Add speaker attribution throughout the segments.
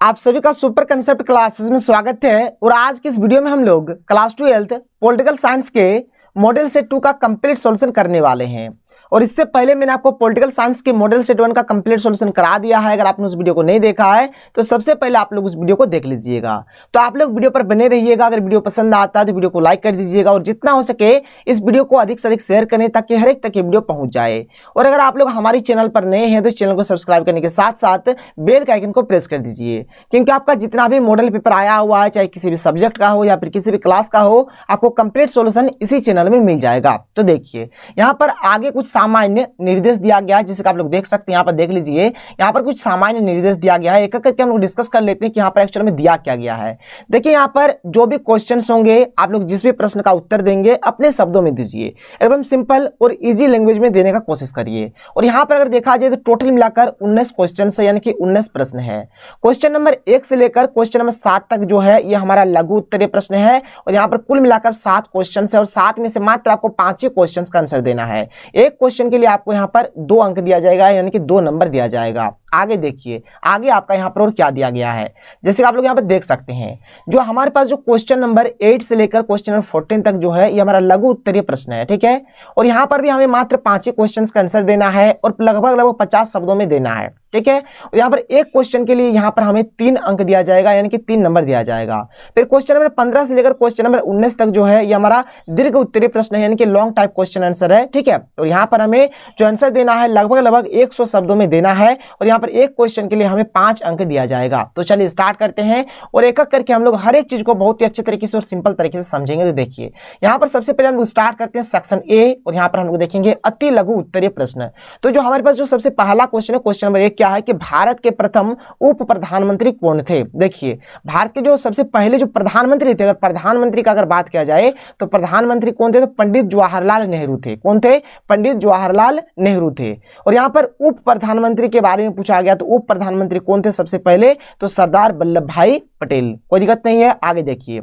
Speaker 1: आप सभी का सुपर कंसेप्ट क्लासेस में स्वागत है। और आज की इस वीडियो में हम लोग क्लास 12 पॉलिटिकल साइंस के मॉडल सेट 2 का कंप्लीट सॉल्यूशन करने वाले हैं। और इससे पहले मैंने आपको पॉलिटिकल साइंस के मॉडल सेट 1 का कंप्लीट सॉल्यूशन करा दिया है। अगर आपने उस वीडियो को नहीं देखा है तो सबसे पहले आप लोग उस वीडियो को देख लीजिएगा। तो आप लोग वीडियो पर बने रहिएगा। अगर वीडियो पसंद आता है तो वीडियो को लाइक कर दीजिएगा और जितना हो सके इस वीडियो को अधिक से अधिक शेयर करें ताकि हर एक तक ये वीडियो पहुंच जाए। और अगर आप लोग हमारे चैनल पर नए हैं तो चैनल को सब्सक्राइब करने के साथ साथ बेल के आइकन को प्रेस कर दीजिए, क्योंकि आपका जितना भी मॉडल पेपर आया हुआ है, चाहे किसी भी सब्जेक्ट का हो या फिर किसी भी क्लास का हो, आपको कंप्लीट सॉल्यूशन इसी चैनल में मिल जाएगा। तो देखिए यहाँ पर आगे कुछ सामान्य निर्देश दिया गया है, जिसे आप लोग देख सकते हैं। यहाँ पर देख लीजिए, यहाँ पर कुछ सामान्य निर्देश दिया गया है। एक एक करके हम लोग डिस्कस कर लेते हैं कि यहाँ पर एक्चुअल में दिया क्या गया है। देखिए यहाँ पर जो भी क्वेश्चंस होंगे, आप लोग जिस भी प्रश्न का उत्तर देंगे अपने शब्दों में दीजिए, एकदम सिंपल और इजी लैंग्वेज में देने का कोशिश करिए। और यहाँ पर अगर देखा जाए तो टोटल मिलाकर 19 क्वेश्चन है, यानी कि 19 प्रश्न है। क्वेश्चन नंबर 1 से लेकर क्वेश्चन नंबर 7 तक जो है ये हमारा लघु उत्तरीय प्रश्न है। और यहाँ पर कुल मिलाकर 7 क्वेश्चन है और 7 में से मात्र आपको 5 ही क्वेश्चन का आंसर देना है। एक क्वेश्चन के लिए आपको यहाँ पर 2 अंक दिया जाएगा, यानी कि 2 नंबर दिया जाएगा। आगे देखिए, आगे आपका यहाँ पर और क्या दिया गया है, जैसे कि आप लोग यहाँ पर देख सकते हैं। जो हमारे पास जो क्वेश्चन नंबर 8 से लेकर क्वेश्चन नंबर 14 तक जो है ये हमारा लघु उत्तरीय प्रश्न है, ठीक है। और यहाँ पर भी हमें मात्र 5 ही क्वेश्चन का आंसर देना है और लगभग 50 शब्दों में देना है, ठीक है। और यहाँ पर एक क्वेश्चन के लिए यहाँ पर हमें 3 अंक दिया जाएगा, यानी कि 3 नंबर दिया जाएगा। फिर क्वेश्चन नंबर 15 से लेकर क्वेश्चन नंबर 19 तक जो है ये हमारा दीर्घ उत्तरीय प्रश्न है, यानी कि लॉन्ग टाइप क्वेश्चन आंसर है, ठीक है। और यहाँ पर हमें जो आंसर देना है लगभग 100 शब्दों में देना है। और यहाँ पर एक क्वेश्चन के लिए हमें 5 अंक दिया जाएगा। तो चलिए स्टार्ट करते हैं और एक एक करके हम लोग हर एक चीज को बहुत ही अच्छे तरीके से और सिंपल तरीके से समझेंगे। तो देखिए यहाँ पर सबसे पहले हम लोग स्टार्ट करते हैं सेक्शन ए, और यहाँ पर हम लोग देखेंगे अति लघु उत्तरीय प्रश्न। तो जो हमारे पास जो सबसे पहला क्वेश्चन है, क्वेश्चन नंबर 1 क्या है कि भारत के प्रथम उप प्रधानमंत्री कौन थे। देखिए भारत के जो सबसे पहले जो प्रधानमंत्री थे, अगर प्रधानमंत्री का अगर बात किया जाए तो प्रधानमंत्री कौन थे, तो पंडित जवाहरलाल नेहरू थे। कौन थे? पंडित जवाहरलाल नेहरू थे। और यहाँ पर उप प्रधानमंत्री के बारे में पूछा गया, तो उप प्रधानमंत्री कौन थे सबसे पहले, तो सरदार वल्लभ भाई पटेल। कोई दिक्कत नहीं है। आगे देखिए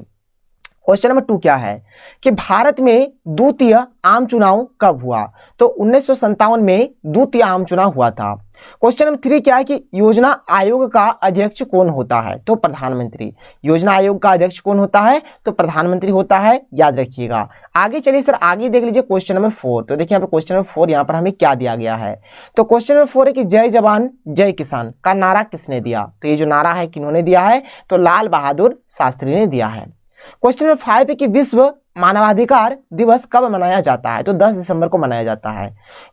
Speaker 1: क्वेश्चन नंबर 2 क्या है कि भारत में द्वितीय आम चुनाव कब हुआ, तो 1957 में द्वितीय आम चुनाव हुआ था। क्वेश्चन नंबर 3 क्या है कि योजना आयोग का अध्यक्ष कौन होता है, तो प्रधानमंत्री। योजना आयोग का अध्यक्ष कौन होता है, तो प्रधानमंत्री होता है, याद रखिएगा। आगे चलिए सर, आगे देख लीजिए क्वेश्चन नंबर 4। तो देखिए यहाँ पर क्वेश्चन नंबर 4 यहाँ पर हमें क्या दिया गया है, तो क्वेश्चन नंबर 4 है कि जय जवान जय किसान का नारा किसने दिया। तो ये जो नारा है किन्होंने दिया है, तो लाल बहादुर शास्त्री ने दिया है। क्वेश्चन नंबर 5 है कि विश्व मानवाधिकार दिवस कब मनाया जाता है, तो 10 दिसंबर को मनाया जाता है।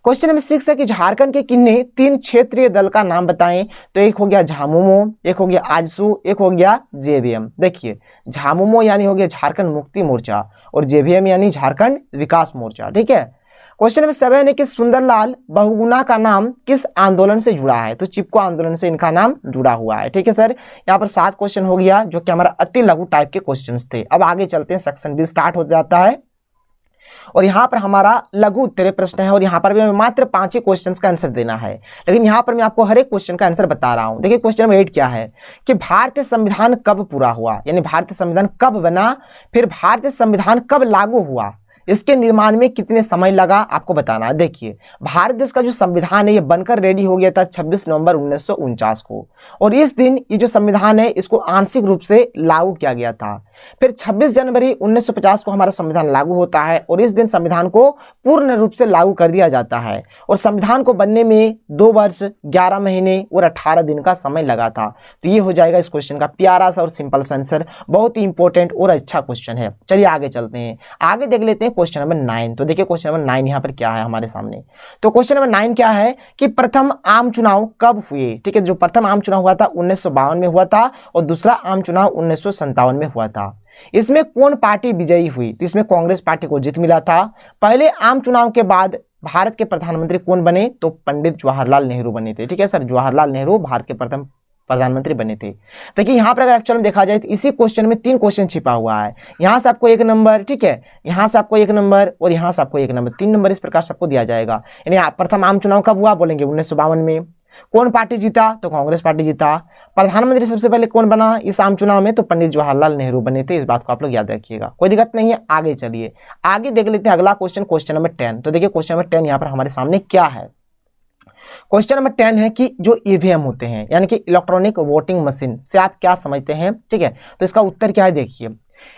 Speaker 1: क्वेश्चन नंबर 6 है कि झारखंड के किन्हीं 3 क्षेत्रीय दल का नाम बताएं, तो एक हो गया झामुमो, एक हो गया आजसू, एक हो गया जेवीएम। देखिए झामुमो यानी हो गया झारखंड मुक्ति मोर्चा और जेवीएम यानी झारखंड विकास मोर्चा, ठीक है। क्वेश्चन नंबर 7 है कि सुंदरलाल बहुगुणा का नाम किस आंदोलन से जुड़ा है, तो चिपको आंदोलन से इनका नाम जुड़ा हुआ है, ठीक है सर। यहाँ पर 7 क्वेश्चन हो गया जो कि हमारा अति लघु टाइप के क्वेश्चंस थे। अब आगे चलते हैं, सेक्शन बी स्टार्ट हो जाता है और यहाँ पर हमारा लघु उत्तरीय प्रश्न है। और यहाँ पर भी हमें मात्र 5 ही क्वेश्चन का आंसर देना है, लेकिन यहाँ पर मैं आपको हर एक क्वेश्चन का आंसर बता रहा हूँ। देखिए क्वेश्चन नंबर 8 क्या है कि भारतीय संविधान कब पूरा हुआ, यानी भारतीय संविधान कब बना, फिर भारतीय संविधान कब लागू हुआ, इसके निर्माण में कितने समय लगा, आपको बताना है। देखिए भारत देश का जो संविधान है ये बनकर रेडी हो गया था 26 नवंबर 1949 को, और इस दिन ये जो संविधान है इसको आंशिक रूप से लागू किया गया था। फिर 26 जनवरी 1950 को हमारा संविधान लागू होता है और इस दिन संविधान को पूर्ण रूप से लागू कर दिया जाता है। और संविधान को बनने में 2 वर्ष 11 महीने और 18 दिन का समय लगा था। तो ये हो जाएगा इस क्वेश्चन का प्यारा सा और सिंपल सा आंसर, बहुत ही इंपॉर्टेंट और अच्छा क्वेश्चन है। चलिए आगे चलते हैं, आगे देख लेते हैं क्वेश्चन नंबर 9। तो देखिए क्वेश्चन नंबर 9 यहाँ पर क्या है हमारे सामने, तो क्वेश्चन नंबर 9 क्या है कि प्रथम आम चुनाव कब हुए, ठीक है। जो प्रथम आम चुनाव हुआ था 1952 में हुआ था और दूसरा आम चुनाव 1957 में हुआ था। इसमें कौन पार्टी विजयी हुई, तो इसमें कांग्रेस पार्टी को जीत मिला था। पहले आम चुनाव के बाद भारत के प्रधानमंत्री कौन बने, तो पंडित जवाहरलाल नेहरू बने थे, ठीक है सर। जवाहरलाल नेहरू भारत के प्रथम प्रधानमंत्री बने थे। देखिए यहाँ पर अगर एक्चुअल में देखा जाए तो इसी क्वेश्चन में 3 क्वेश्चन छिपा हुआ है। यहाँ से आपको 1 नंबर, ठीक है, यहाँ से आपको 1 नंबर और यहाँ से आपको 1 नंबर, 3 नंबर इस प्रकार सबको दिया जाएगा। यानी प्रथम आम चुनाव कब हुआ, बोलेंगे 1952 में। कौन पार्टी जीता, तो कांग्रेस पार्टी जीता। प्रधानमंत्री सबसे पहले कौन बना इस आम चुनाव में, तो पंडित जवाहरलाल नेहरू बने थे। इस बात को आप लोग याद रखिएगा, कोई दिक्कत नहीं है। आगे चलिए, आगे देख लेते हैं अगला क्वेश्चन, क्वेश्चन नंबर 10। तो देखिए क्वेश्चन नंबर 10 यहाँ पर हमारे सामने क्या है। क्वेश्चन नंबर 10 है कि जो ईवीएम होते हैं यानी कि इलेक्ट्रॉनिक वोटिंग मशीन से आप क्या समझते हैं, ठीक है। तो इसका उत्तर क्या है देखिए,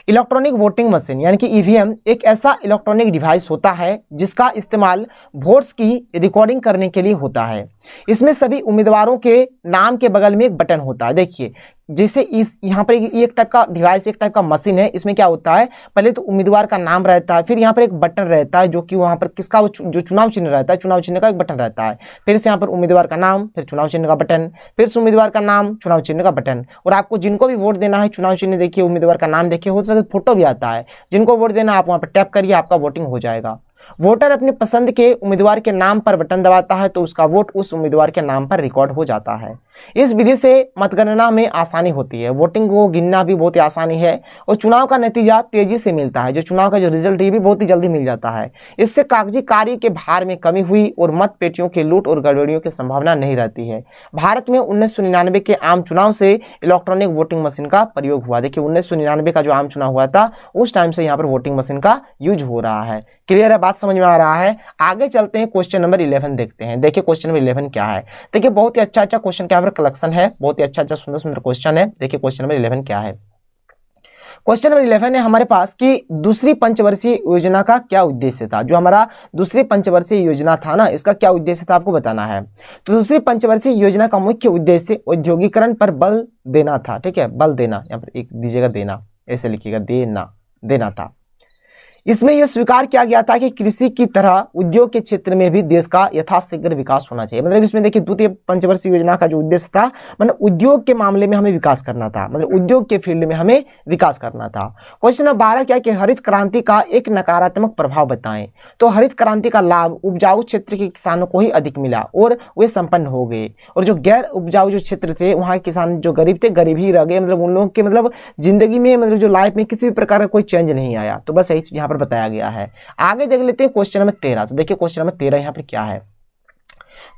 Speaker 1: इलेक्ट्रॉनिक वोटिंग मशीन यानी कि ईवीएम एक ऐसा इलेक्ट्रॉनिक डिवाइस होता है जिसका इस्तेमाल वोट्स की रिकॉर्डिंग करने के लिए होता है। इसमें सभी उम्मीदवारों के नाम के बगल में एक बटन होता है। देखिए जैसे इस यहाँ पर एक टाइप का डिवाइस, एक टाइप का मशीन है। इसमें क्या होता है, पहले तो उम्मीदवार का नाम रहता है, फिर यहाँ पर एक बटन रहता है जो कि वहाँ पर किसका जो चुनाव चिन्ह रहता है, चुनाव चिन्ह का एक बटन रहता है। फिर से यहाँ पर उम्मीदवार का नाम, फिर चुनाव चिन्ह का बटन, फिर से उम्मीदवार का नाम, चुनाव चिन्ह का बटन। और आपको जिनको भी वोट देना है, चुनाव चिन्ह देखिए, उम्मीदवार का नाम देखिए, हो सकता है फोटो भी आता है। जिनको वोट देना आप वहाँ पर टैप करिए, आपका वोटिंग हो जाएगा। वोटर अपनी पसंद के उम्मीदवार के नाम पर बटन दबाता है तो उसका वोट उस उम्मीदवार के नाम पर रिकॉर्ड हो जाता है। इस विधि से मतगणना में आसानी होती है, वोटिंग को गिनना भी बहुत ही आसानी है और चुनाव का नतीजा तेजी से मिलता है। जो चुनाव का जो रिजल्ट है भी बहुत ही जल्दी मिल जाता है। इससे कागजी कार्य के भार में कमी हुई और मत पेटियों के लूट और गड़बड़ियों की संभावना नहीं रहती है। भारत में 1999 के आम चुनाव से इलेक्ट्रॉनिक वोटिंग मशीन का प्रयोग हुआ। देखिए 1999 का जो आम चुनाव हुआ था उस टाइम से यहाँ पर वोटिंग मशीन का यूज हो रहा है। क्लियर है, बात समझ में आ रहा है। आगे चलते हैं, क्वेश्चन नंबर 11 देखते हैं। देखिए क्वेश्चन नंबर 11 क्या है। देखिए बहुत ही अच्छा क्वेश्चन का यहाँ पर कलेक्शन है, बहुत ही अच्छा सुंदर सुंदर क्वेश्चन है। देखिए क्वेश्चन नंबर 11 क्या है। क्वेश्चन नंबर 11 है हमारे पास कि दूसरी पंचवर्षीय योजना का क्या उद्देश्य था। जो हमारा दूसरी पंचवर्षीय योजना था ना, इसका क्या उद्देश्य था आपको बताना है। तो दूसरी पंचवर्षीय योजना का मुख्य उद्देश्य औद्योगिकरण पर बल देना था। ठीक है, बल देना, यहाँ पर एक दीजिएगा देना, ऐसे लिखिएगा, देना था। इसमें यह स्वीकार किया गया था कि कृषि की तरह उद्योग के क्षेत्र में भी देश का यथाशीघ्र विकास होना चाहिए। मतलब इसमें देखिए द्वितीय पंचवर्षीय योजना का जो उद्देश्य था, मतलब उद्योग के मामले में हमें विकास करना था, मतलब उद्योग के फील्ड में हमें विकास करना था। क्वेश्चन नंबर 12 क्या है कि हरित क्रांति का एक नकारात्मक प्रभाव बताएं। तो हरित क्रांति का लाभ उपजाऊ क्षेत्र के किसानों को ही अधिक मिला और वे संपन्न हो गए, और जो गैर उपजाऊ जो क्षेत्र थे वहाँ के किसान जो गरीब थे गरीब ही रह गए। मतलब उन लोगों के मतलब जिंदगी में, मतलब जो लाइफ में किसी भी प्रकार का कोई चेंज नहीं आया। तो बस यही चीज यहाँ पर बताया गया है। आगे देख लेते हैं क्वेश्चन नंबर 13। तो देखिए क्वेश्चन नंबर 13 यहाँ पर क्या है।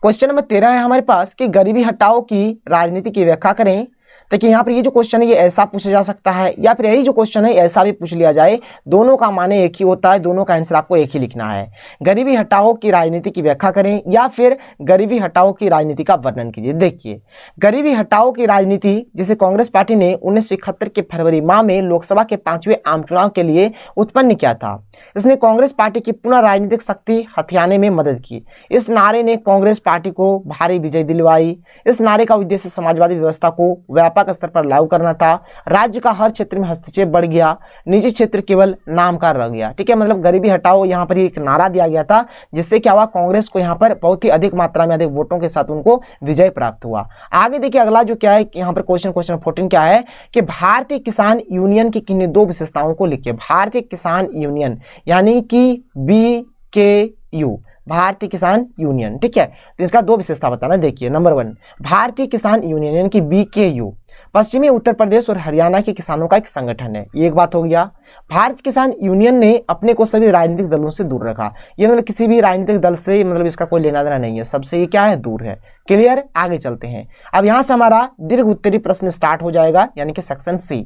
Speaker 1: क्वेश्चन नंबर 13 है हमारे पास कि गरीबी हटाओ की राजनीति की व्याख्या करें। देखिए यहाँ पर ये जो क्वेश्चन है ये ऐसा पूछा जा सकता है, या फिर यही जो क्वेश्चन है ऐसा भी पूछ लिया जाए। दोनों का माने एक ही होता है, दोनों का आंसर आपको एक ही लिखना है। गरीबी हटाओ की राजनीति की व्याख्या करें या फिर गरीबी हटाओ की राजनीति का वर्णन कीजिए। देखिए गरीबी हटाओ की राजनीति जिसे कांग्रेस पार्टी ने 1971 के फरवरी माह में लोकसभा के 5वें आम चुनाव के लिए उत्पन्न किया था। इसने कांग्रेस पार्टी की पुनः राजनीतिक शक्ति हथियाने में मदद की। इस नारे ने कांग्रेस पार्टी को भारी विजय दिलवाई। इस नारे का उद्देश्य समाजवादी व्यवस्था को व्यापक स्तर पर लागू करना था। राज्य का हर क्षेत्र में हस्तक्षेप बढ़ गया, निजी क्षेत्र केवल नाम का रह गया। ठीक है, मतलब गरीबी हटाओ यहाँ पर एक नारा दिया गया था, जिससे क्या हुआ, कांग्रेस को यहाँ पर बहुत ही अधिक मात्रा में अधिक वोटों के साथ उनको विजय प्राप्त हुआ। आगे देखिए अगला जो क्या है यहाँ पर क्वेश्चन 14 क्या है कि भारतीय किसान यूनियन की किन्हीं दो विशेषताओं को लिखिए। भारतीय किसान यूनियन यानी कि BKU, भारतीय किसान यूनियन। ठीक है, तो इसका दो विशेषता बताना। देखिए नंबर 1 भारतीय किसान यूनियन यानी कि BKU पश्चिमी उत्तर प्रदेश और हरियाणा के किसानों का एक संगठन है। ये एक बात हो गया। भारत किसान यूनियन ने अपने को सभी राजनीतिक दलों से दूर रखा। ये मतलब किसी भी राजनीतिक दल से मतलब इसका कोई लेना देना नहीं है, सबसे ये क्या है, दूर है। क्लियर, आगे चलते हैं। अब यहां से हमारा दीर्घ उत्तरीय प्रश्न स्टार्ट हो जाएगा, यानी कि सेक्शन C।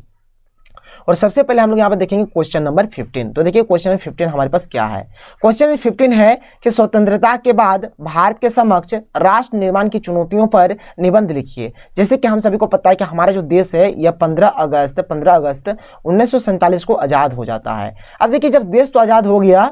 Speaker 1: और सबसे पहले हम लोग यहाँ पर देखेंगे क्वेश्चन नंबर 15। तो देखिए क्वेश्चन नंबर 15 हमारे पास क्या है। क्वेश्चन नंबर 15 है कि स्वतंत्रता के बाद भारत के समक्ष राष्ट्र निर्माण की चुनौतियों पर निबंध लिखिए। जैसे कि हम सभी को पता है कि हमारा जो देश है यह 15 अगस्त 1947 को आज़ाद हो जाता है। अब देखिए जब देश तो आज़ाद हो गया,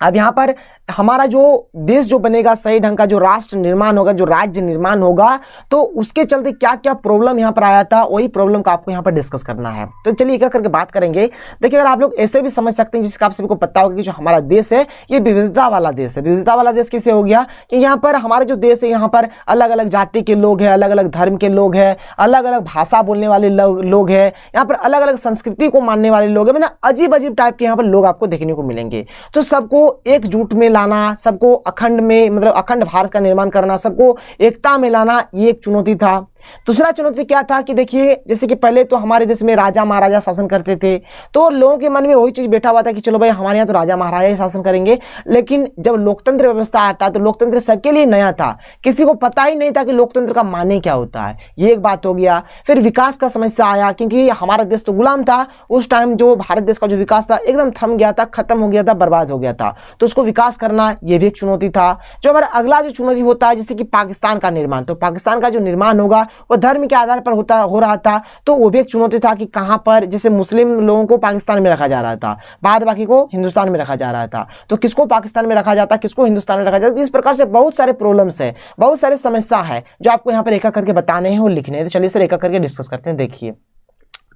Speaker 1: अब यहाँ पर हमारा जो देश जो बनेगा, सही ढंग का जो राष्ट्र निर्माण होगा, जो राज्य निर्माण होगा, तो उसके चलते क्या क्या प्रॉब्लम यहाँ पर आया था, वही प्रॉब्लम का आपको यहाँ पर डिस्कस करना है। तो चलिए एक करके बात करेंगे। देखिए अगर आप लोग ऐसे भी समझ सकते हैं, जिसका आप सभी को पता होगा कि जो हमारा देश है ये विविधता वाला देश है। विविधता वाला देश किसे हो गया कि यहाँ पर हमारा जो देश है यहाँ पर अलग अलग जाति के लोग हैं, अलग अलग धर्म के लोग हैं, अलग अलग भाषा बोलने वाले लोग हैं, यहाँ पर अलग अलग संस्कृति को मानने वाले लोग हैं, मतलब अजीब अजीब टाइप के यहाँ पर लोग आपको देखने को मिलेंगे। तो सबको एकजुट में लाना, सबको अखंड में मतलब अखंड भारत का निर्माण करना, सबको एकता में लाना, ये एक चुनौती था। दूसरा चुनौती क्या था कि देखिए, जैसे कि पहले तो हमारे देश में राजा महाराजा शासन करते थे, तो लोगों के मन में वही चीज़ बैठा हुआ था कि चलो भाई हमारे यहाँ तो राजा महाराजा ही शासन करेंगे। लेकिन जब लोकतंत्र व्यवस्था आता तो लोकतंत्र सबके लिए नया था, किसी को पता ही नहीं था कि लोकतंत्र का माने क्या होता है। ये एक बात हो गया। फिर विकास का समस्या आया, क्योंकि हमारा देश तो गुलाम था उस टाइम। जो भारत देश का जो विकास था एकदम थम गया था, खत्म हो गया था, बर्बाद हो गया था, तो उसको विकास करना ये भी एक चुनौती था। जो हमारा अगला जो चुनौती होता है जैसे कि पाकिस्तान का निर्माण, तो पाकिस्तान का जो निर्माण होगा वो धर्म के आधार पर हो रहा था, तो वो भी एक चुनौती था कि कहां पर जैसे मुस्लिम लोगों को पाकिस्तान में रखा जा रहा था, बाद बाकी को हिंदुस्तान में रखा जा रहा था, तो किसको पाकिस्तान में रखा जाता, किसको हिंदुस्तान में रखा जाता। इस प्रकार से बहुत सारे प्रॉब्लम्स है, बहुत सारे समस्या है जो आपको यहाँ पर एक एक करके बताने हैं और लिखने हैं। तो चलिए सर एक एक करके डिस्कस करते हैं। देखिए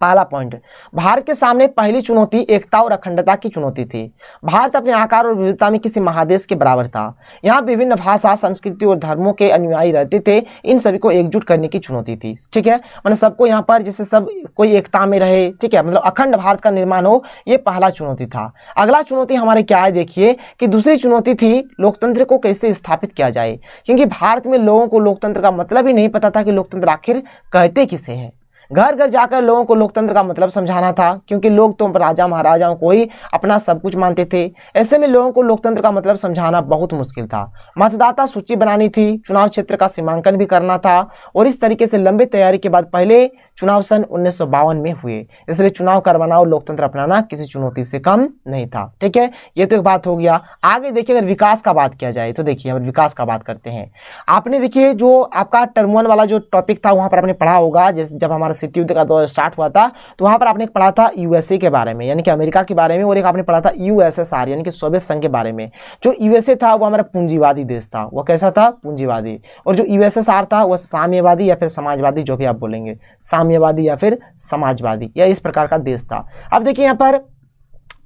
Speaker 1: पहला पॉइंट, भारत के सामने पहली चुनौती एकता और अखंडता की चुनौती थी। भारत अपने आकार और विविधता में किसी महादेश के बराबर था। यहाँ विभिन्न भाषा, संस्कृति और धर्मों के अनुयायी रहते थे। इन सभी को एकजुट करने की चुनौती थी। ठीक है, मतलब सबको यहाँ पर जैसे सब कोई एकता में रहे, ठीक है, मतलब अखंड भारत का निर्माण हो, ये पहला चुनौती था। अगला चुनौती हमारे क्या है, देखिए कि दूसरी चुनौती थी लोकतंत्र को कैसे स्थापित किया जाए, क्योंकि भारत में लोगों को लोकतंत्र का मतलब ही नहीं पता था कि लोकतंत्र आखिर कहते किसे हैं। घर घर जाकर लोगों को लोकतंत्र का मतलब समझाना था, क्योंकि लोग तो राजा महाराजाओं को ही अपना सब कुछ मानते थे। ऐसे में लोगों को लोकतंत्र का मतलब समझाना बहुत मुश्किल था। मतदाता सूची बनानी थी, चुनाव क्षेत्र का सीमांकन भी करना था, और इस तरीके से लंबी तैयारी के बाद पहले चुनाव सन 1952 में हुए। इसलिए चुनाव करवाना और लोकतंत्र अपनाना किसी चुनौती से कम नहीं था। ठीक है, ये तो एक बात हो गया। आगे देखिए अगर विकास का बात किया जाए तो देखिए हम विकास का बात करते हैं। आपने देखिए जो आपका टर्म 1 वाला जो टॉपिक था वहां पर आपने पढ़ा होगा, जैसे जब हमारा शीत युद्ध का दौर स्टार्ट हुआ था तो वहां पर आपने पढ़ा था यूएसए के बारे में, यानी कि अमेरिका के बारे में, और एक आपने पढ़ा था यूएसएसआर यानी कि सोवियत संघ के बारे में। जो यूएसए था वो हमारा पूंजीवादी देश था, वो कैसा था, पूंजीवादी। और जो यूएसएसआर था वो साम्यवादी या फिर समाजवादी, जो भी आप बोलेंगे, साम्यवादी या फिर समाजवादी, या इस प्रकार का देश था। अब देखिए यहाँ पर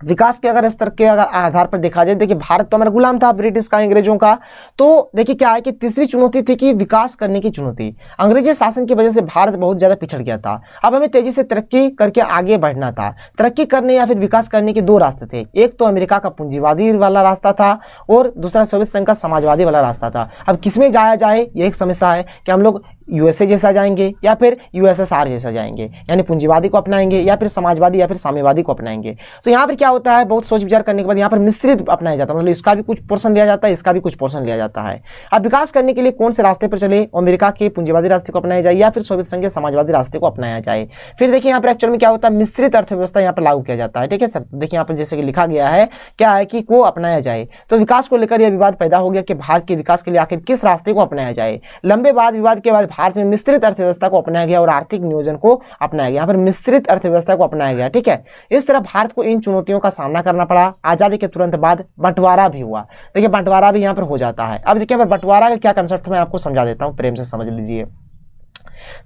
Speaker 1: विकास के अगर स्तर के अगर आधार पर देखा जाए, देखिए भारत तो हमारा गुलाम था ब्रिटिश का, अंग्रेजों का। तो देखिए क्या है कि तीसरी चुनौती थी कि विकास करने की चुनौती। अंग्रेजी शासन की वजह से भारत बहुत ज्यादा पिछड़ गया था। अब हमें तेजी से तरक्की करके आगे बढ़ना था। तरक्की करने या फिर विकास करने के दो रास्ते थे, एक तो अमेरिका का पूंजीवादी वाला रास्ता था और दूसरा सोवियत संघ का समाजवादी वाला रास्ता था। अब किसमें जाया जाए ये एक समस्या है कि हम लोग यूएसए जैसा जाएंगे या फिर यूएसएसआर जैसा जाएंगे, यानी पूंजीवादी को अपनाएंगे या फिर समाजवादी या फिर साम्यवादी को अपनाएंगे। तो यहाँ पर क्या होता है, बहुत सोच विचार करने के बाद यहाँ पर मिश्रित अपनाया जाता है, मतलब इसका भी कुछ पोर्शन लिया जाता है, इसका भी कुछ पोर्शन लिया जाता है। अब विकास करने के लिए कौन से रास्ते पर चले, अमेरिका के पूंजीवादी रास्ते को अपनाया जाए या फिर सोवियत संघ के समाजवादी रास्ते को अपनाया जाए। फिर देखिए यहाँ पर एक्चुअल में क्या होता है, मिश्रित अर्थव्यवस्था यहाँ पर लागू किया जाता है। ठीक है सर, देखिए यहाँ पर जैसे कि लिखा गया है क्या है कि को अपनाया जाए। तो विकास को लेकर यह विवाद पैदा हो गया कि भारत के विकास के लिए आखिर किस रास्ते को अपनाया जाए। लंबे विवाद के बाद भारत में मिश्रित अर्थव्यवस्था को अपनाया गया और आर्थिक नियोजन को अपनाया गया। यहाँ पर मिश्रित अर्थव्यवस्था को अपनाया गया। ठीक है, इस तरह भारत को इन चुनौतियों का सामना करना पड़ा। आजादी के तुरंत बाद बंटवारा भी हुआ। देखिए बंटवारा भी यहाँ पर हो जाता है। अब देखिए बंटवारा का क्या कंसेप्ट मैं आपको समझा देता हूँ, प्रेम से समझ लीजिए।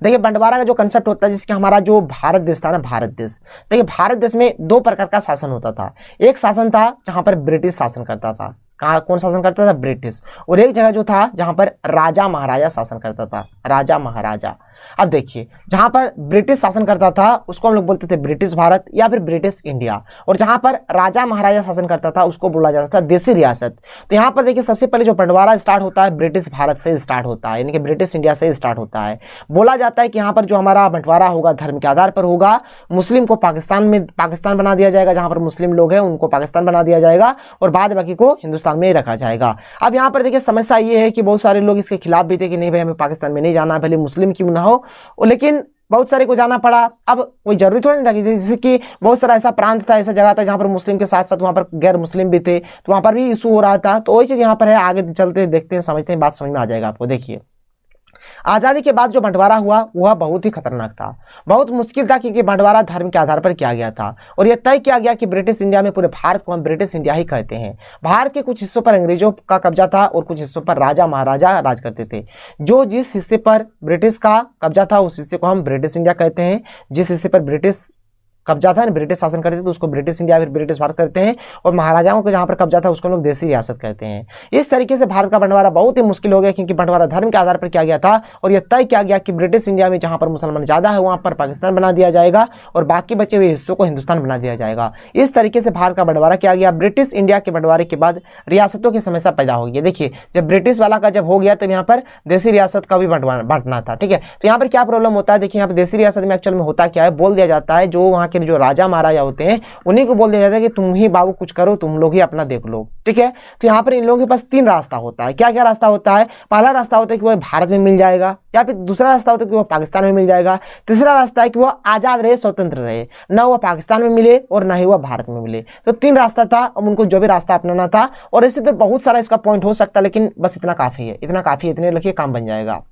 Speaker 1: देखिए बंटवारा का जो कंसेप्ट होता है, जिसके हमारा जो भारत देश था ना, भारत देश, देखिए भारत देश में दो प्रकार का शासन होता था। एक शासन था जहां पर ब्रिटिश शासन करता था, कहाँ कौन शासन करता था, ब्रिटिश। और एक जगह जो था जहां पर राजा महाराजा शासन करता था, राजा महाराजा। अब देखिए जहां पर ब्रिटिश शासन करता था उसको हम लोग बोलते थे ब्रिटिश भारत या फिर ब्रिटिश इंडिया, और जहां पर राजा महाराजा शासन करता था उसको बोला जाता था देसी रियासत। तो यहाँ पर देखिए सबसे पहले जो बंटवारा स्टार्ट होता है ब्रिटिश भारत से स्टार्ट होता है, यानी कि ब्रिटिश इंडिया से स्टार्ट होता है। बोला जाता है कि यहाँ पर जो हमारा बंटवारा होगा धर्म के आधार पर होगा। मुस्लिम को पाकिस्तान बना दिया जाएगा, जहां पर मुस्लिम लोग हैं उनको पाकिस्तान बना दिया जाएगा, और बाद बाकी को हिंदुस्तान में ही रखा जाएगा। अब यहाँ पर देखिए समस्या ये है कि बहुत सारे लोग इसके खिलाफ भी थे कि नहीं भाई हमें पाकिस्तान में नहीं जाना, भले मुस्लिम क्यों ना हो, लेकिन बहुत सारे को जाना पड़ा। अब कोई जरूरी थोड़ी नहीं था कि जैसे कि बहुत सारा ऐसा प्रांत था, ऐसा जगह था जहां पर मुस्लिम के साथ साथ वहां पर गैर मुस्लिम भी थे, तो वहां पर भी इशू हो रहा था। तो वही चीज यहाँ पर है, आगे चलते देखते हैं, समझते हैं, बात समझ में आ जाएगा आपको। देखिए आजादी के बाद जो बंटवारा हुआ वह बहुत ही खतरनाक था, बहुत मुश्किल था, क्योंकि बंटवारा धर्म के आधार पर किया गया था और यह तय किया गया कि ब्रिटिश इंडिया में पूरे भारत को हम ब्रिटिश इंडिया ही कहते हैं। भारत के कुछ हिस्सों पर अंग्रेजों का कब्जा था और कुछ हिस्सों पर राजा महाराजा राज करते थे। जो जिस हिस्से पर ब्रिटिश का कब्जा था उस हिस्से को हम ब्रिटिश इंडिया कहते हैं, जिस हिस्से पर ब्रिटिश कब्जा था ना, ब्रिटिश शासन करते थे तो उसको ब्रिटिश इंडिया फिर ब्रिटिश भारत करते हैं, और महाराजाओं को जहाँ पर कब्जा था उसको लोग देसी रियासत कहते हैं। इस तरीके से भारत का बंटवारा बहुत ही मुश्किल हो गया, क्योंकि बंटवारा धर्म के आधार पर किया गया था, और यह तय किया गया कि ब्रिटिश इंडिया में जहाँ पर मुसलमान ज़्यादा है वहाँ पर पाकिस्तान बना दिया जाएगा और बाकी बचे हुए हिस्सों को हिंदुस्तान बना दिया जाएगा। इस तरीके से भारत का बंटवारा किया गया। ब्रिटिश इंडिया के बंटवारे के बाद रियासतों की समस्या पैदा हो गई। देखिए, जब ब्रिटिश वाला का जब हो गया तब यहाँ पर देसी रियासत का भी बांटना था। ठीक है, तो यहाँ पर क्या प्रॉब्लम होता है, देखिए यहाँ पर देसी रियासत में एक्चुअल में होता क्या है, बोल दिया जाता है जो वहाँ के जो राजा महाराजा होते हैं उन्हीं को बोल दिया जाता है कि तुम ही बाबू कुछ करो, तुम लोग ही अपना देख लो। ठीक है, तो यहाँ पर इन लोगों के पास 3 रास्ता होता है। क्या क्या रास्ता होता है? पहला रास्ता होता है कि वो भारत में मिल जाएगा, या फिर दूसरा रास्ता होता है कि वो पाकिस्तान में मिल जाएगा, तीसरा रास्ता है कि वो आजाद रहे, स्वतंत्र रहे, ना वो पाकिस्तान में मिले और ना ही वो भारत में मिले। तो 3 रास्ता था, अब उनको जो भी रास्ता अपनाना था। और इससे तो बहुत सारा इसका पॉइंट हो सकता है, लेकिन बस इतना काफी है, इतना काफी है, इतने लिखिए काम बन जाएगा।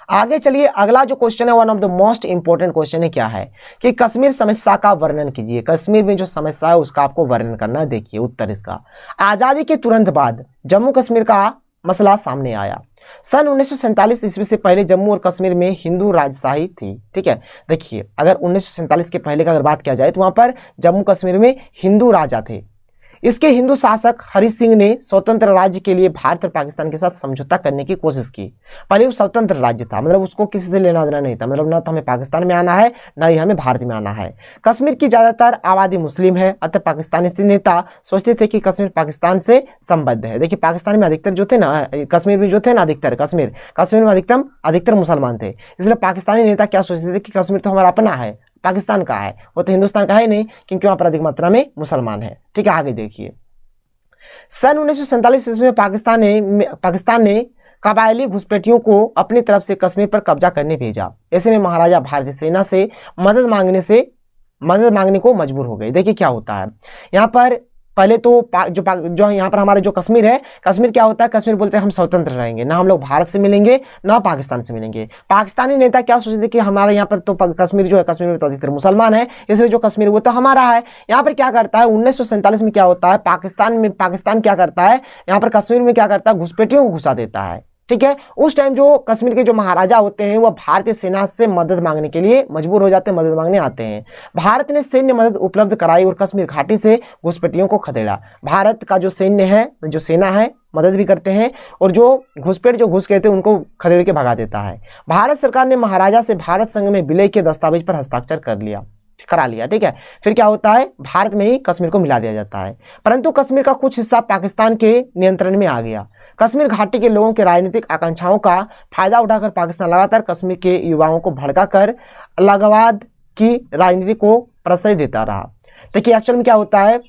Speaker 1: आगे चलिए, अगला जो क्वेश्चन है one of the most important question है, क्या है कि कश्मीर समस्या का वर्णन कीजिए। कश्मीर में जो समस्या है उसका आपको वर्णन करना। देखिए उत्तर इसका, आजादी के तुरंत बाद जम्मू कश्मीर का मसला सामने आया। सन 1947 ईस्वी से पहले जम्मू और कश्मीर में हिंदू राजशाही थी। ठीक है, देखिए अगर 1947 के पहले का अगर बात किया जाए तो वहां पर जम्मू कश्मीर में हिंदू राजा थे। इसके हिंदू शासक हरि सिंह ने स्वतंत्र राज्य के लिए भारत और पाकिस्तान के साथ समझौता करने की कोशिश की। पहले वो स्वतंत्र राज्य था, मतलब उसको किसी से लेना देना नहीं था, मतलब ना तो हमें पाकिस्तान में आना है ना ही हमें भारत में आना है। कश्मीर की ज्यादातर आबादी मुस्लिम है, अतः पाकिस्तानी नेता सोचते थे कि कश्मीर पाकिस्तान से संबद्ध है। देखिए पाकिस्तान में अधिकतर जो थे ना, कश्मीर में जो थे ना अधिकतर, कश्मीर में अधिकतर मुसलमान थे, इसलिए पाकिस्तानी नेता क्या सोचते थे कि कश्मीर तो हमारा अपना है, पाकिस्तान का है, वो तो हिंदुस्तान का है नहीं, क्योंकि वहां पर अधिक मात्रा में मुसलमान है। ठीक है, आगे देखिए, सन 1947 ईस्वी में पाकिस्तान ने कबायली घुसपैठियों को अपनी तरफ से कश्मीर पर कब्जा करने भेजा। ऐसे में महाराजा भारतीय सेना से मदद मांगने को मजबूर हो गए। देखिए क्या होता है यहाँ पर, पहले तो जो यहाँ पर हमारे जो कश्मीर है, कश्मीर क्या होता है, कश्मीर बोलते हैं हम स्वतंत्र रहेंगे, ना हम लोग भारत से मिलेंगे ना पाकिस्तान से मिलेंगे। पाकिस्तानी नेता क्या सोचते थे कि हमारे यहाँ पर तो कश्मीर जो है, कश्मीर में तो अधिकतर मुसलमान है, इसलिए जो कश्मीर वो तो हमारा है। यहाँ पर क्या करता है 1947 में क्या होता है, पाकिस्तान क्या करता है, यहाँ पर कश्मीर में क्या करता है, घुसपैठियों को घुसा देता है। ठीक है, उस टाइम जो कश्मीर के जो महाराजा होते हैं वह भारतीय सेना से मदद मांगने के लिए मजबूर हो जाते हैं, मदद मांगने आते हैं। भारत ने सैन्य मदद उपलब्ध कराई और कश्मीर घाटी से घुसपैठियों को खदेड़ा। भारत का जो सैन्य है, जो सेना है, मदद भी करते हैं और जो घुसपैठ जो घुस गए थे उनको खदेड़ के भगा देता है। भारत सरकार ने महाराजा से भारत संघ में विलय के दस्तावेज पर हस्ताक्षर करा लिया। ठीक है, फिर क्या होता है, भारत में ही कश्मीर को मिला दिया जाता है, परंतु कश्मीर का कुछ हिस्सा पाकिस्तान के नियंत्रण में आ गया। कश्मीर घाटी के लोगों के राजनीतिक आकांक्षाओं का फायदा उठाकर पाकिस्तान लगातार कश्मीर के युवाओं को भड़काकर अलगाववाद की राजनीति को प्रश्रय देता रहा। देखिए एक्चुअल में क्या होता है,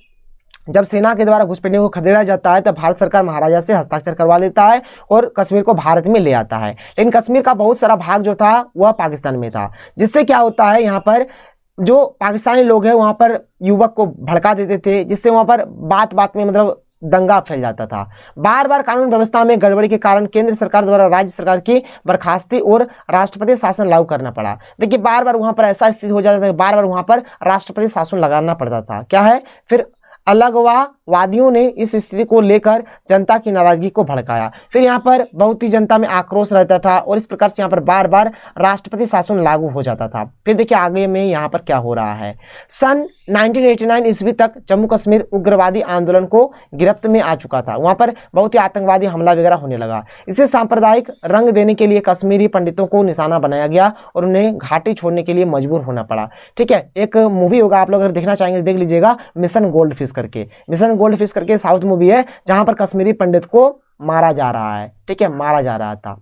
Speaker 1: जब सेना के द्वारा घुसपैठियों को खदेड़ा जाता है तब भारत सरकार महाराजा से हस्ताक्षर करवा लेता है और कश्मीर को भारत में ले आता है। लेकिन कश्मीर का बहुत सारा भाग जो था वह पाकिस्तान में था, जिससे क्या होता है, यहाँ पर जो पाकिस्तानी लोग हैं वहाँ पर युवक को भड़का देते थे, जिससे वहाँ पर बात बात में मतलब दंगा फैल जाता था। बार बार कानून व्यवस्था में गड़बड़ी के कारण केंद्र सरकार द्वारा राज्य सरकार की बर्खास्ती और राष्ट्रपति शासन लागू करना पड़ा। देखिए बार बार वहां पर ऐसा स्थिति हो जाता था, बार बार वहां पर राष्ट्रपति शासन लगाना पड़ता था। क्या है, फिर अलगवादियों ने इस स्थिति को लेकर जनता की नाराजगी को भड़काया। फिर यहाँ पर बहुत ही जनता में आक्रोश रहता था और इस प्रकार से यहाँ पर बार बार राष्ट्रपति शासन लागू हो जाता था। फिर देखिए आगे में यहाँ पर क्या हो रहा है, सन 1989 ईस्वी तक जम्मू कश्मीर उग्रवादी आंदोलन को गिरफ्त में आ चुका था। वहाँ पर बहुत ही आतंकवादी हमला वगैरह होने लगा। इसे सांप्रदायिक रंग देने के लिए कश्मीरी पंडितों को निशाना बनाया गया और उन्हें घाटी छोड़ने के लिए मजबूर होना पड़ा। ठीक है, एक मूवी होगा, आप लोग अगर देखना चाहेंगे देख लीजिएगा, मिशन गोल्ड फिश करके साउथ मूवी है, जहां पर कश्मीरी पंडित को मारा जा रहा है। ठीक है, मारा जा रहा था।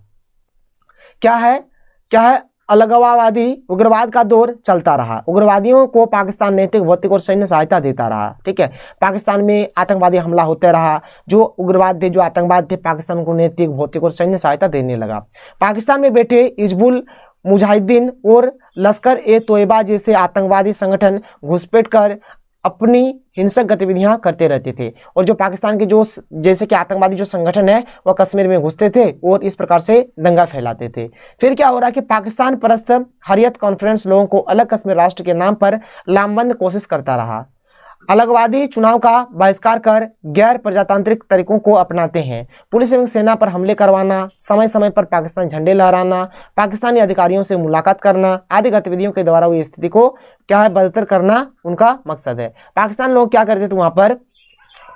Speaker 1: क्या है, अलगाववादी उग्रवाद का दौर चलता रहा। उग्रवादियों को पाकिस्तान नैतिक, भौतिक और सैन्य सहायता देता रहा। ठीक है, पाकिस्तान में आतंकवादी हमला होते रहा, जो उग्रवाद थे, जो आतंकवाद थे, पाकिस्तान को नैतिक, भौतिक और सैन्य सहायता देने लगा। पाकिस्तान में बैठे हिजबुल मुजाहिदीन और लश्कर-ए-तोयबा जैसे आतंकवादी संगठन घुसपैठ कर अपनी हिंसक गतिविधियां करते रहते थे और जो पाकिस्तान के जो जैसे कि आतंकवादी जो संगठन है वह कश्मीर में घुसते थे और इस प्रकार से दंगा फैलाते थे। फिर क्या हो रहा है कि पाकिस्तान परस्त हरियत कॉन्फ्रेंस लोगों को अलग कश्मीर राष्ट्र के नाम पर लामबंद कोशिश करता रहा। अलगवादी चुनाव का बहिष्कार कर गैर प्रजातांत्रिक तरीकों को अपनाते हैं। पुलिस एवं सेना पर हमले करवाना, समय समय पर पाकिस्तान झंडे लहराना, पाकिस्तानी अधिकारियों से मुलाकात करना आदि गतिविधियों के द्वारा हुई स्थिति को क्या है, बदतर करना उनका मकसद है। पाकिस्तान लोग क्या करते थे, वहां पर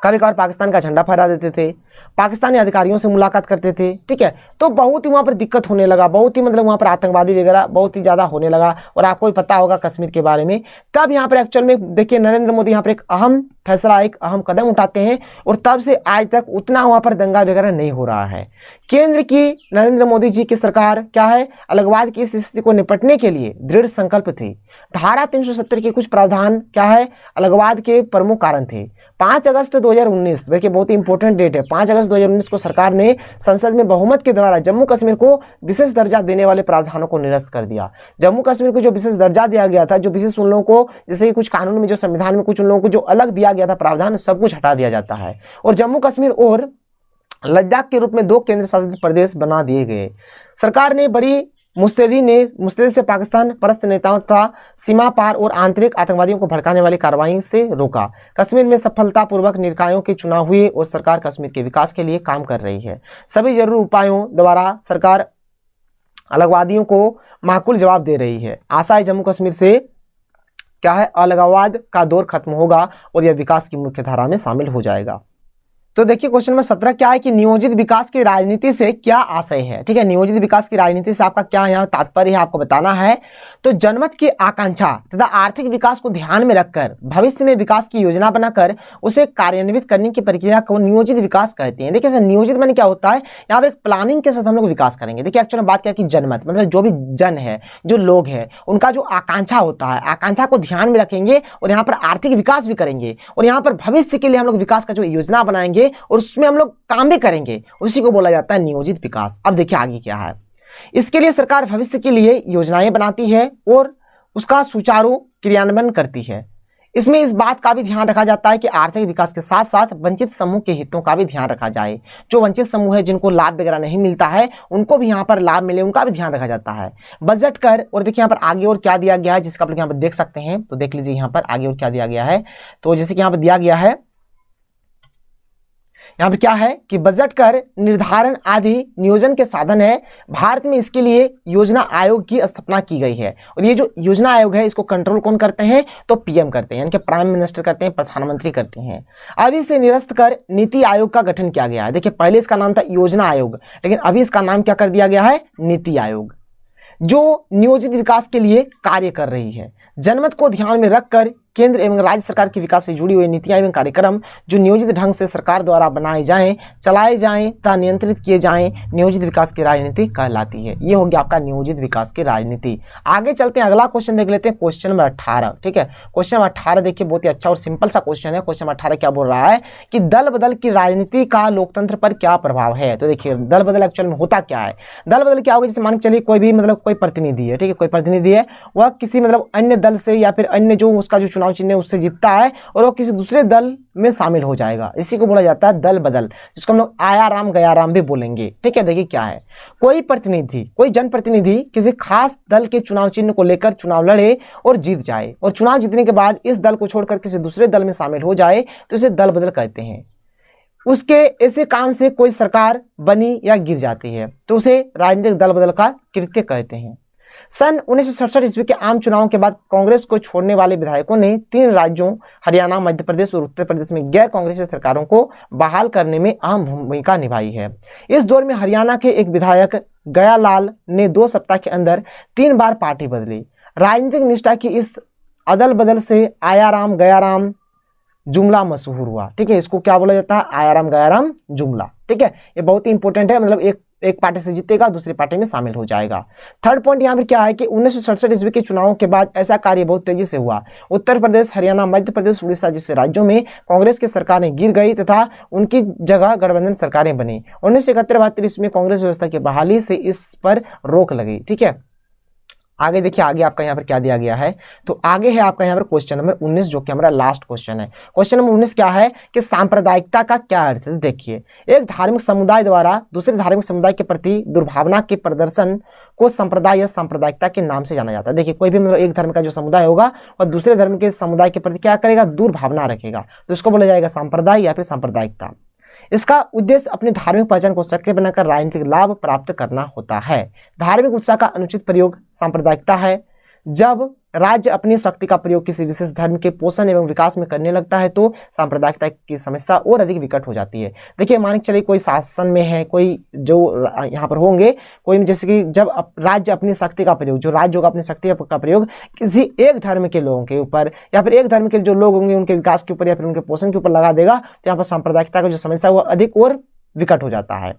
Speaker 1: कभी कभार पाकिस्तान का झंडा फहरा देते थे, पाकिस्तानी अधिकारियों से मुलाकात करते थे, ठीक है। तो बहुत ही वहाँ पर दिक्कत होने लगा, बहुत ही मतलब वहाँ पर आतंकवादी वगैरह बहुत ही ज़्यादा होने लगा। और आपको भी पता होगा कश्मीर के बारे में। तब यहाँ पर एक्चुअल में देखिए नरेंद्र मोदी यहाँ पर एक अहम फैसला, एक अहम कदम उठाते हैं और तब से आज तक उतना वहाँ पर दंगा वगैरह नहीं हो रहा है। केंद्र की नरेंद्र मोदी जी की सरकार क्या है, अलगवाद की इस स्थिति को निपटने के लिए दृढ़ संकल्प थी। धारा 370 के कुछ प्रावधान क्या है, अलगवाद के प्रमुख कारण थे। 5 अगस्त 2019 देखिए बहुत ही इंपॉर्टेंट डेट है। 5 अगस्त 2019 को सरकार ने संसद में बहुमत के द्वारा जम्मू कश्मीर को विशेष दर्जा देने वाले प्रावधानों को निरस्त कर दिया। जम्मू कश्मीर को जो विशेष दर्जा दिया गया था, जो विशेष उन लोगों को, जैसे कि कुछ कानून में, जो संविधान में कुछ उन लोगों को जो अलग दिया गया था प्रावधान, सब कुछ हटा दिया जाता है और जम्मू कश्मीर और लद्दाख के रूप में 2 केंद्र शासित प्रदेश बना दिए गए। सरकार ने बड़ी मुस्तैदी से पाकिस्तान परस्त नेताओं तथा सीमा पार और आंतरिक आतंकवादियों को भड़काने वाली कार्रवाई से रोका। कश्मीर में सफलतापूर्वक निकायों के चुनाव हुए और सरकार कश्मीर के विकास के लिए काम कर रही है। सभी जरूरी उपायों द्वारा सरकार अलगवादियों को माकूल जवाब दे रही है। आशा है जम्मू कश्मीर से क्या है, अलगाववाद का दौर खत्म होगा और यह विकास की मुख्य धारा में शामिल हो जाएगा। तो देखिए क्वेश्चन नंबर 17 क्या है कि नियोजित विकास की राजनीति से क्या आशय है। ठीक है, नियोजित विकास की राजनीति से आपका क्या यहाँ तात्पर्य है आपको बताना है। तो जनमत की आकांक्षा तथा आर्थिक विकास को ध्यान में रखकर भविष्य में विकास की योजना बनाकर उसे कार्यान्वित करने की प्रक्रिया को नियोजित विकास कहते हैं। देखिए नियोजित माने क्या होता है, यहाँ पर एक प्लानिंग के साथ हम लोग विकास करेंगे। देखिए एक्चुअली बात क्या है कि जनमत मतलब जो भी जन है, जो लोग हैं, उनका जो आकांक्षा होता है, आकांक्षा को ध्यान में रखेंगे और यहाँ पर आर्थिक विकास भी करेंगे और यहाँ पर भविष्य के लिए हम लोग विकास का जो योजना बनाएंगे और उसमें हम लोग काम भी करेंगे, उसी को बोला जाता है नियोजित विकास। अब देखिए आगे क्या है, इसके लिए सरकार भविष्य के लिए योजनाएं बनाती है और उसका सुचारू क्रियान्वयन करती है। इसमें इस बात का भी ध्यान रखा जाता है कि आर्थिक विकास के साथ साथ वंचित समूह के हितों का भी ध्यान रखा जाए। जो वंचित समूह है, जिनको लाभ वगैरह नहीं मिलता है, उनको भी यहाँ पर लाभ मिले, उनका भी ध्यान रखा जाता है। बजट कर, और देखिए यहाँ पर आगे और क्या दिया गया है जिसका आप लोग यहाँ पर देख सकते हैं। तो देख लीजिए यहाँ पर आगे और क्या दिया गया है। तो जैसे कि यहाँ पर दिया गया है, यहाँ पे क्या है कि बजट कर निर्धारण आदि नियोजन के साधन है। भारत में इसके लिए योजना आयोग की स्थापना की गई है और ये जो योजना आयोग है इसको कंट्रोल कौन करते हैं, तो पीएम करते हैं, यानी कि प्राइम मिनिस्टर करते हैं, प्रधानमंत्री करते हैं। अभी से निरस्त कर नीति आयोग का गठन किया गया है। देखिए पहले इसका नाम था योजना आयोग, लेकिन अभी इसका नाम क्या कर दिया गया है, नीति आयोग, जो नियोजित विकास के लिए कार्य कर रही है। जनमत को ध्यान में रखकर केंद्र एवं राज्य सरकार के विकास से जुड़ी हुई नीतियां एवं कार्यक्रम जो नियोजित ढंग से सरकार द्वारा बनाए जाएं, चलाए जाएं तथा नियंत्रित किए जाएं, नियोजित विकास की राजनीति कहलाती है। ये हो गया आपका नियोजित विकास की राजनीति। आगे चलते हैं, अगला क्वेश्चन देख लेते हैं, क्वेश्चन नंबर 18। ठीक है, क्वेश्चन नंबर 18 देखिए बहुत ही अच्छा और सिंपल सा क्वेश्चन है। क्वेश्चन नंबर 18 क्या बोल रहा है कि दल बदल की राजनीति का लोकतंत्र पर क्या प्रभाव है। तो देखिए दल बदल एक्चुअल में होता क्या है, दल बदल क्या होगा, जैसे मान के चलिए कोई भी मतलब कोई प्रतिनिधि है, ठीक है, कोई प्रतिनिधि है, वह किसी मतलब अन्य दल से या फिर अन्य जो उसका जो चुनाव चिन्ह है उससे जीतता है और वो किसी दूसरे दल में शामिल हो जाएगा, इसी को बोला जाता है दल बदल, जिसको हम लोग आया राम गया राम भी बोलेंगे। ठीक है, देखिए क्या है, कोई प्रतिनिधि, कोई जनप्रतिनिधि किसी खास दल के चुनाव चिन्ह को लेकर चुनाव लड़े और जीत जाए और चुनाव जीतने के बाद इस दल को छोड़कर किसी दूसरे दल में शामिल हो जाए तो इसे दल बदल कहते हैं। उसके ऐसे काम से कोई सरकार बनी या गिर जाती है तो उसे राजनीतिक दल बदल का कृत्य कहते हैं। सन 1967 ईस्वी के आम चुनाव के बाद कांग्रेस को छोड़ने वाले विधायकों ने 3 राज्यों हरियाणा, मध्य प्रदेश और उत्तर प्रदेश में गैर कांग्रेसी सरकारों को बहाल करने में अहम भूमिका निभाई है। इस दौर में हरियाणा के एक विधायक गयालाल ने 2 सप्ताह के अंदर 3 बार पार्टी बदली। राजनीतिक निष्ठा की इस अदल बदल से आया राम गया राम जुमला मशहूर हुआ। ठीक है, इसको क्या बोला जाता है, आया राम गया राम जुमला। ठीक है, ये बहुत ही इंपॉर्टेंट है, मतलब एक पार्टी से जीतेगा दूसरी पार्टी में शामिल हो जाएगा। थर्ड पॉइंट यहाँ पर क्या है कि 1967 ईस्वी के चुनावों के बाद ऐसा कार्य बहुत तेजी से हुआ। उत्तर प्रदेश, हरियाणा, मध्य प्रदेश, उड़ीसा जैसे राज्यों में कांग्रेस की सरकारें गिर गई तथा उनकी जगह गठबंधन सरकारें बनी। 1971-72 ईस्वी में कांग्रेस व्यवस्था की बहाली से इस पर रोक लगी। ठीक है, आगे देखिए, आगे आपका यहाँ पर क्या दिया गया है। तो आगे है आपका यहाँ पर क्वेश्चन नंबर 19, जो कि हमारा लास्ट क्वेश्चन है। क्वेश्चन नंबर 19 क्या है कि सांप्रदायिकता का क्या अर्थ है। देखिए, एक धार्मिक समुदाय द्वारा दूसरे धार्मिक समुदाय के प्रति दुर्भावना के प्रदर्शन को संप्रदाय या सांप्रदायिकता के नाम से जाना जाता है। देखिए, कोई भी मतलब एक धर्म का जो समुदाय होगा और दूसरे धर्म के समुदाय के प्रति क्या करेगा, दुर्भावना रखेगा, तो इसको बोला जाएगा सांप्रदाय या फिर सांप्रदायिकता। इसका उद्देश्य अपनी धार्मिक पहचान को सक्रिय बनाकर राजनीतिक लाभ प्राप्त करना होता है। धार्मिक उत्साह का अनुचित प्रयोग सांप्रदायिकता है। जब राज्य अपनी शक्ति का प्रयोग किसी विशेष धर्म के पोषण एवं विकास में करने लगता है तो सांप्रदायिकता की समस्या और अधिक विकट हो जाती है। देखिए, मान के चलिए कोई शासन में है, कोई जो यहाँ पर होंगे, कोई जैसे कि जब राज्य अपनी शक्ति का प्रयोग, जो राज्य होगा अपनी शक्ति का प्रयोग किसी एक धर्म के लोगों के ऊपर या फिर एक धर्म के जो लोग होंगे उनके विकास के ऊपर या फिर उनके पोषण के ऊपर लगा देगा, तो यहाँ पर सांप्रदायिकता का जो समस्या वो अधिक और विकट हो जाता है।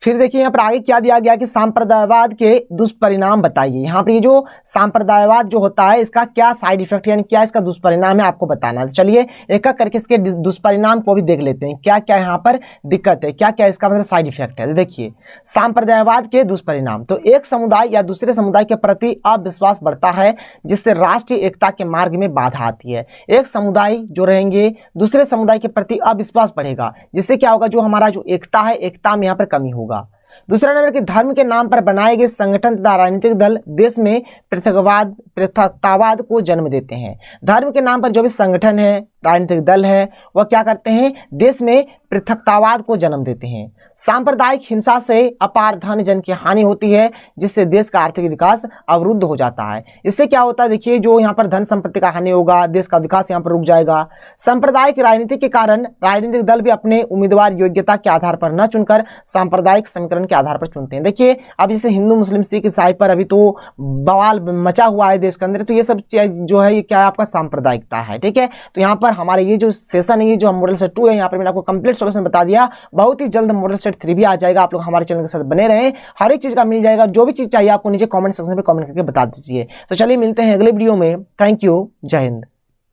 Speaker 1: फिर देखिए यहाँ पर आगे क्या दिया गया कि सांप्रदायवाद के दुष्परिणाम बताइए। यहाँ पर ये जो सांप्रदायवाद जो होता है इसका क्या साइड इफेक्ट यानी क्या इसका दुष्परिणाम है आपको बताना है। तो चलिए एक एक करके इसके दुष्परिणाम को भी देख लेते हैं, क्या क्या यहाँ पर दिक्कत है, क्या क्या इसका मतलब साइड इफेक्ट है। तो देखिए, सांप्रदायवाद के दुष्परिणाम, तो एक समुदाय या दूसरे समुदाय के प्रति अविश्वास बढ़ता है जिससे राष्ट्रीय एकता के मार्ग में बाधा आती है। एक समुदाय जो रहेंगे दूसरे समुदाय के प्रति अविश्वास बढ़ेगा, जिससे क्या होगा, जो हमारा जो एकता है, एकता में यहाँ पर कमी होगा। दूसरा नंबर कि धर्म के नाम पर बनाए गए संगठन तथा राजनीतिक दल देश में पृथकतावाद को जन्म देते हैं। धर्म के नाम पर जो भी संगठन है, राजनीतिक दल है, वह क्या करते हैं, देश में पृथकतावाद को जन्म देते हैं। सांप्रदायिक हिंसा से अपार धन जन की हानि होती है जिससे देश का आर्थिक विकास अवरुद्ध हो जाता है। इससे क्या होता है, देखिए जो यहाँ पर धन संपत्ति का हानि होगा, देश का विकास यहाँ पर रुक जाएगा। सांप्रदायिक राजनीति के कारण राजनीतिक दल भी अपने उम्मीदवार योग्यता के आधार पर न चुनकर सांप्रदायिक समीकरण के आधार पर चुनते हैं। देखिए, अब जैसे हिंदू मुस्लिम सिख ईसाई पर अभी तो बवाल मचा हुआ है देश के अंदर, तो ये सब जो है ये क्या है, आपका सांप्रदायिकता है। ठीक है, तो यहाँ पर हमारे ये जो सेशन है, ये जो मॉडल सेट 2 है, यहाँ पर मैंने आपको कंप्लीट सॉल्यूशन बता दिया। बहुत ही जल्द मॉडल सेट 3 भी आ जाएगा। आप लोग हमारे चैनल के साथ बने रहें, हर एक चीज का मिल जाएगा। जो भी चीज चाहिए आपको नीचे कमेंट सेक्शन में कमेंट करके बता दीजिए। तो चलिए मिलते हैं अगले वीडियो में। थैंक यू, जय हिंद।